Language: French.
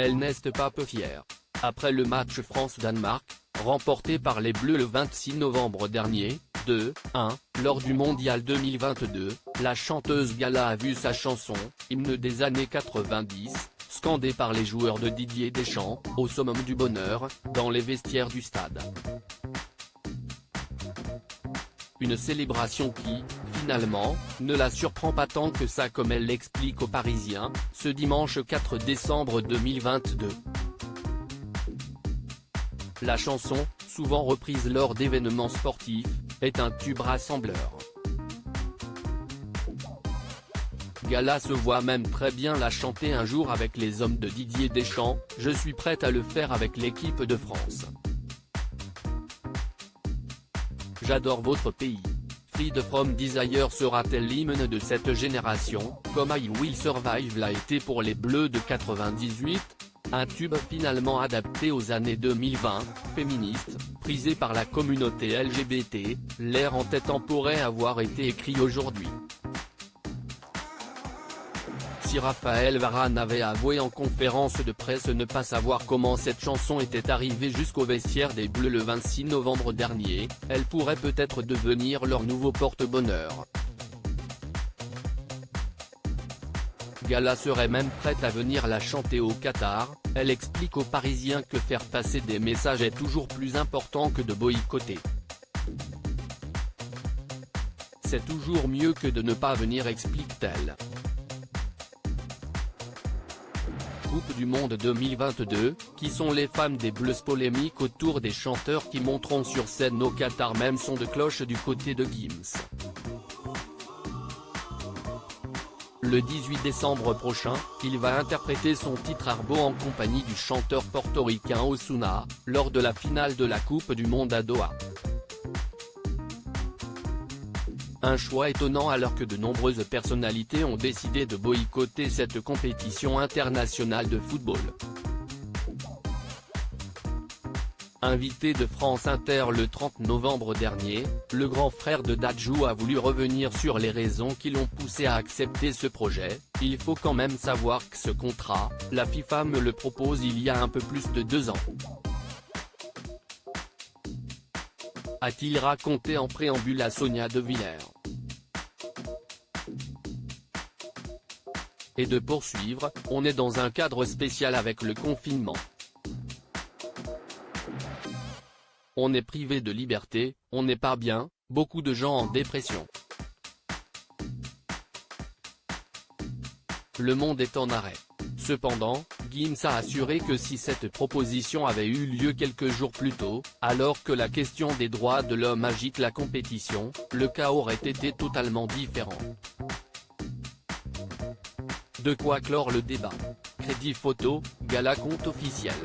elle n'est pas peu fière. Après le match France-Danemark, remporté par les Bleus le 26 novembre dernier, 2-1, lors du Mondial 2022, la chanteuse Gala a vu sa chanson, hymne des années 90, scandée par les joueurs de Didier Deschamps, au summum du bonheur, dans les vestiaires du stade. Une célébration qui, finalement, ne la surprend pas tant que ça comme elle l'explique aux Parisiens, ce dimanche 4 décembre 2022. La chanson, souvent reprise lors d'événements sportifs, est un tube rassembleur. Gala se voit même très bien la chanter un jour avec les hommes de Didier Deschamps, je suis prête à le faire avec l'équipe de France. J'adore votre pays. Free from Desire sera-t-elle l'hymne de cette génération, comme I Will Survive l'a été pour les Bleus de 98? Un tube finalement adapté aux années 2020, féministe, prisé par la communauté LGBT, l'air en tête en pourrait avoir été écrit aujourd'hui. Si Raphaël Varane avait avoué en conférence de presse ne pas savoir comment cette chanson était arrivée jusqu'au vestiaire des Bleus le 26 novembre dernier, elle pourrait peut-être devenir leur nouveau porte-bonheur. Gala serait même prête à venir la chanter au Qatar, elle explique aux Parisiens que faire passer des messages est toujours plus important que de boycotter. C'est toujours mieux que de ne pas venir, explique-t-elle. Coupe du Monde 2022, qui sont les femmes des Bleus? Polémique autour des chanteurs qui monteront sur scène au Qatar, même son de cloche du côté de Gims. Le 18 décembre prochain, il va interpréter son titre Arbo en compagnie du chanteur portoricain Ozuna, lors de la finale de la Coupe du Monde à Doha. Un choix étonnant alors que de nombreuses personnalités ont décidé de boycotter cette compétition internationale de football. Invité de France Inter le 30 novembre dernier, le grand frère de Dadju a voulu revenir sur les raisons qui l'ont poussé à accepter ce projet. Il faut quand même savoir que ce contrat, la FIFA me le propose il y a un peu plus de 2 ans. A-t-il raconté en préambule à Sonia De Villers. Et de poursuivre, on est dans un cadre spécial avec le confinement. On est privé de liberté, on n'est pas bien, beaucoup de gens en dépression. Le monde est en arrêt. Cependant, Gims a assuré que si cette proposition avait eu lieu quelques jours plus tôt, alors que la question des droits de l'homme agite la compétition, le cas aurait été totalement différent. De quoi clore le débat. Crédit photo, Gala compte officiel.